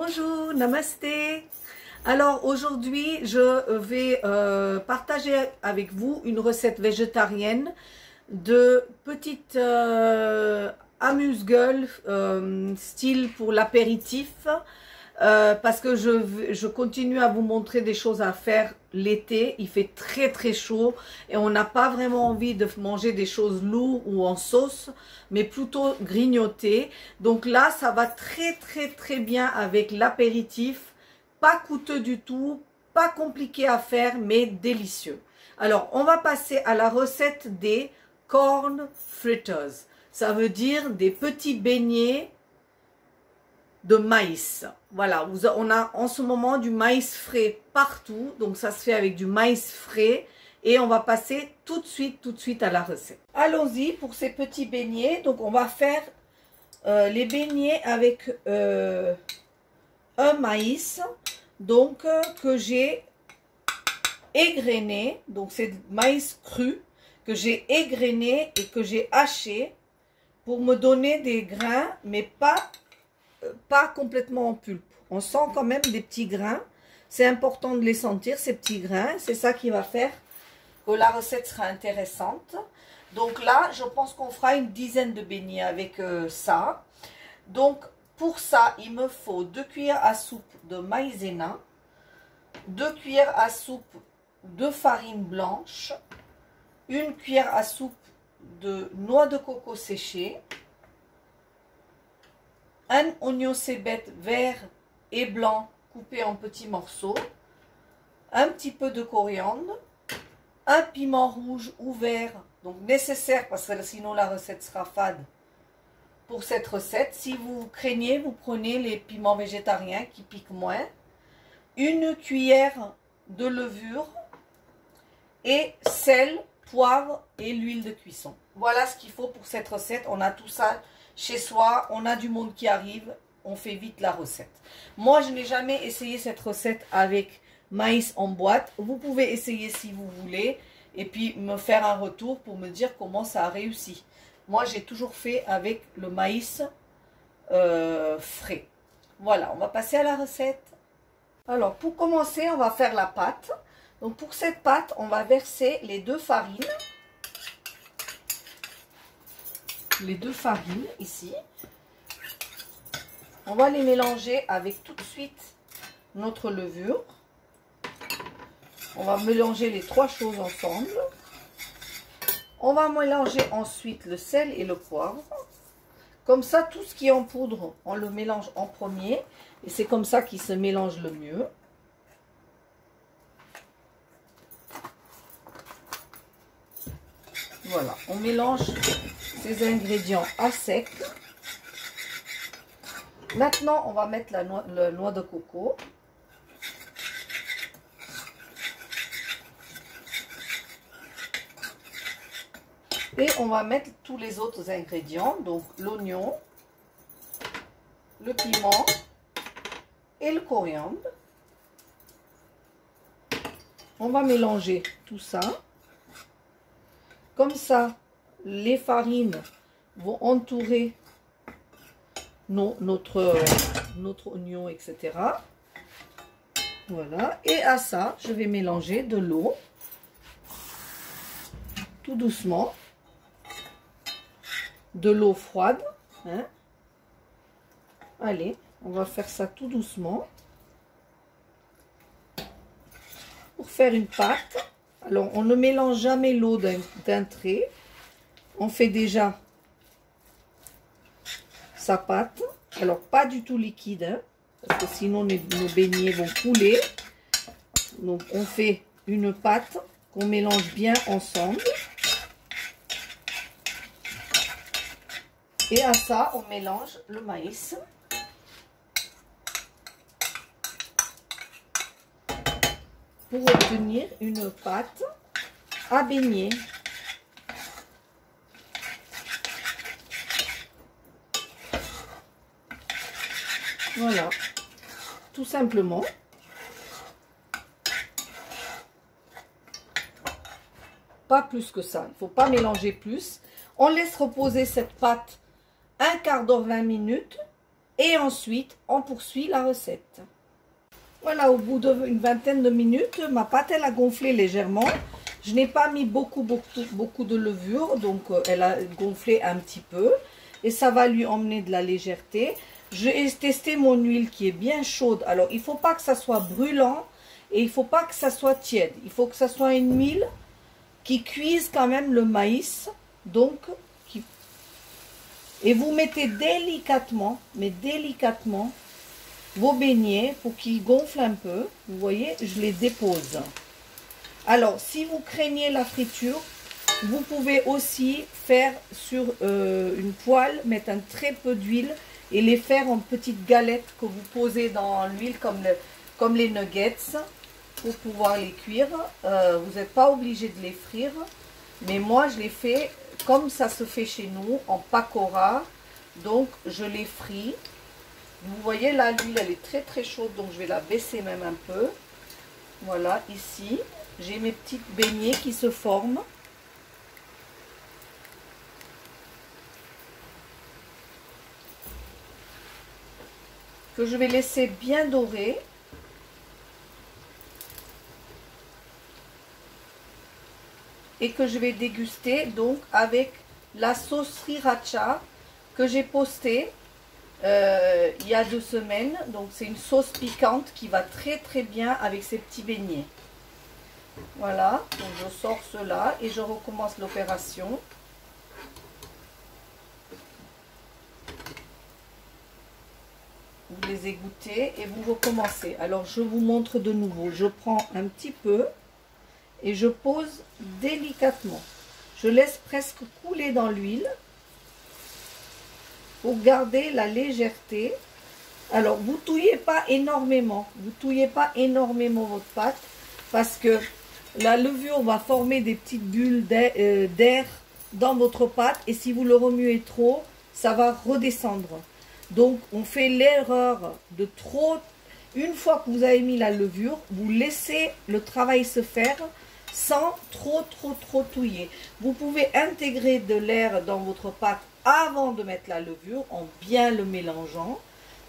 Bonjour, namasté. Alors aujourd'hui, je vais partager avec vous une recette végétarienne de petites amuse-gueules style pour l'apéritif. Parce que je continue à vous montrer des choses à faire l'été. Il fait très chaud et on n'a pas vraiment envie de manger des choses lourdes ou en sauce, mais plutôt grignoter. Donc là, ça va très bien avec l'apéritif. Pas coûteux du tout, pas compliqué à faire, mais délicieux. Alors, on va passer à la recette des corn fritters. Ça veut dire des petits beignets de maïs. Voilà, on a en ce moment du maïs frais partout, donc ça se fait avec du maïs frais et on va passer tout de suite à la recette. Allons-y pour ces petits beignets. Donc on va faire les beignets avec un maïs donc que j'ai égrené, donc c'est maïs cru que j'ai égrené et que j'ai haché pour me donner des grains, mais pas complètement en pulpe. On sent quand même des petits grains. C'est important de les sentir, ces petits grains. C'est ça qui va faire que la recette sera intéressante. Donc là, je pense qu'on fera une dizaine de beignets avec ça. Donc pour ça, il me faut 2 cuillères à soupe de maïzena, 2 cuillères à soupe de farine blanche, 1 cuillère à soupe de noix de coco séchée, un oignon cébette vert et blanc coupé en petits morceaux, un petit peu de coriandre, un piment rouge ou vert, donc nécessaire parce que sinon la recette sera fade pour cette recette. Si vous craignez, vous prenez les piments végétariens qui piquent moins, 1 cuillère de levure et sel, poivre et l'huile de cuisson. Voilà ce qu'il faut pour cette recette. On a tout ça chez soi, on a du monde qui arrive, on fait vite la recette. Moi, je n'ai jamais essayé cette recette avec maïs en boîte. Vous pouvez essayer si vous voulez et puis me faire un retour pour me dire comment ça a réussi. Moi, j'ai toujours fait avec le maïs frais. Voilà, on va passer à la recette. Alors, pour commencer, on va faire la pâte. Donc, pour cette pâte, on va verser les 2 farines. Les 2 farines ici. On va les mélanger avec tout de suite notre levure. On va mélanger les 3 choses ensemble. On va mélanger ensuite le sel et le poivre. Comme ça, tout ce qui est en poudre, on le mélange en premier. Et c'est comme ça qu'il se mélange le mieux. Voilà, on mélange ces ingrédients à sec. Maintenant, on va mettre la noix de coco. Et on va mettre tous les autres ingrédients, donc l'oignon, le piment et le coriandre. On va mélanger tout ça. Comme ça, les farines vont entourer notre oignon, etc. Voilà. Et à ça, je vais mélanger de l'eau, tout doucement. De l'eau froide. Hein. Allez, on va faire ça tout doucement. Pour faire une pâte. Alors, on ne mélange jamais l'eau d'un trait. On fait déjà sa pâte. Alors, pas du tout liquide, hein, parce que sinon nos beignets vont couler. Donc, on fait une pâte qu'on mélange bien ensemble. Et à ça, on mélange le maïs. Pour obtenir une pâte à beignet. Voilà, tout simplement. Pas plus que ça, il ne faut pas mélanger plus. On laisse reposer cette pâte un quart d'heure, 20 minutes. et ensuite on poursuit la recette. Voilà, au bout d'une vingtaine de minutes, ma pâte elle a gonflé légèrement. Je n'ai pas mis beaucoup de levure, donc elle a gonflé un petit peu et ça va lui emmener de la légèreté. J'ai testé mon huile qui est bien chaude. Alors il ne faut pas que ça soit brûlant et il ne faut pas que ça soit tiède. Il faut que ça soit une huile qui cuise quand même le maïs. Donc, et vous mettez délicatement, mais délicatement, vos beignets pour qu'ils gonflent un peu. Vous voyez, je les dépose. Alors, si vous craignez la friture, vous pouvez aussi faire sur une poêle, mettre un très peu d'huile et les faire en petites galettes que vous posez dans l'huile comme les nuggets pour pouvoir les cuire. Vous n'êtes pas obligé de les frire, mais moi je les fais comme ça se fait chez nous en pakora. Donc je les fris. Vous voyez là, l'huile elle est très très chaude, donc je vais la baisser même un peu. Voilà, ici j'ai mes petites beignets qui se forment. Que je vais laisser bien dorer. Et que je vais déguster donc avec la sauce sriracha que j'ai postée il y a 2 semaines. Donc c'est une sauce piquante qui va très très bien avec ces petits beignets. Voilà, donc je sors cela et je recommence l'opération. Vous les égouttez et vous recommencez. Alors je vous montre de nouveau. Je prends un petit peu et je pose délicatement. Je laisse presque couler dans l'huile pour garder la légèreté. Alors vous touillez pas énormément. Vous touillez pas énormément votre pâte parce que la levure va former des petites bulles d'air dans votre pâte et si vous le remuez trop, ça va redescendre. Donc on fait l'erreur de trop. Une fois que vous avez mis la levure, vous laissez le travail se faire sans trop touiller. Vous pouvez intégrer de l'air dans votre pâte avant de mettre la levure en bien le mélangeant.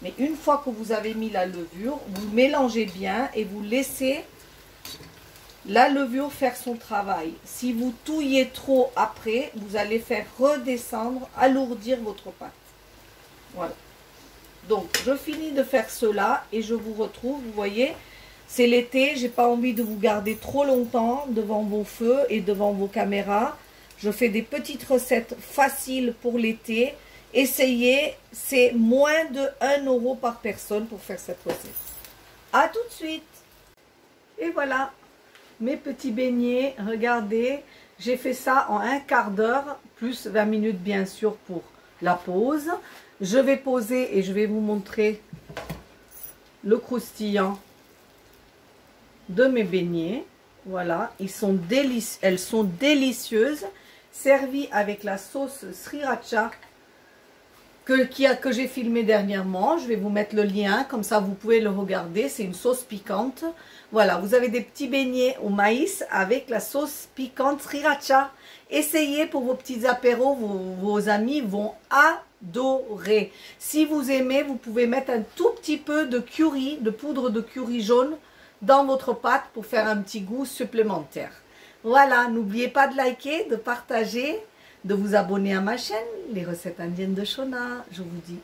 Mais une fois que vous avez mis la levure, vous mélangez bien et vous laissez la levure faire son travail. Si vous touillez trop après, vous allez faire redescendre, alourdir votre pâte. Voilà. Donc, je finis de faire cela et je vous retrouve. Vous voyez, c'est l'été. J'ai pas envie de vous garder trop longtemps devant vos feux et devant vos caméras. Je fais des petites recettes faciles pour l'été. Essayez, c'est moins de 1 € par personne pour faire cette recette. À tout de suite. Et voilà, mes petits beignets. Regardez, j'ai fait ça en 1/4 d'heure, plus 20 minutes bien sûr pour la pause. Je vais poser et je vais vous montrer le croustillant de mes beignets. Voilà, elles sont délicieuses. Servies avec la sauce sriracha que j'ai filmé dernièrement. Je vais vous mettre le lien, comme ça vous pouvez le regarder. C'est une sauce piquante. Voilà, vous avez des petits beignets au maïs avec la sauce piquante sriracha. Essayez pour vos petits apéros, vos amis vont adorer. Si vous aimez, vous pouvez mettre un tout petit peu de curry, de poudre de curry jaune dans votre pâte pour faire un petit goût supplémentaire. Voilà, n'oubliez pas de liker, de partager, de vous abonner à ma chaîne, les recettes indiennes de Shona. Je vous dis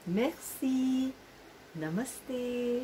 merci, namasté.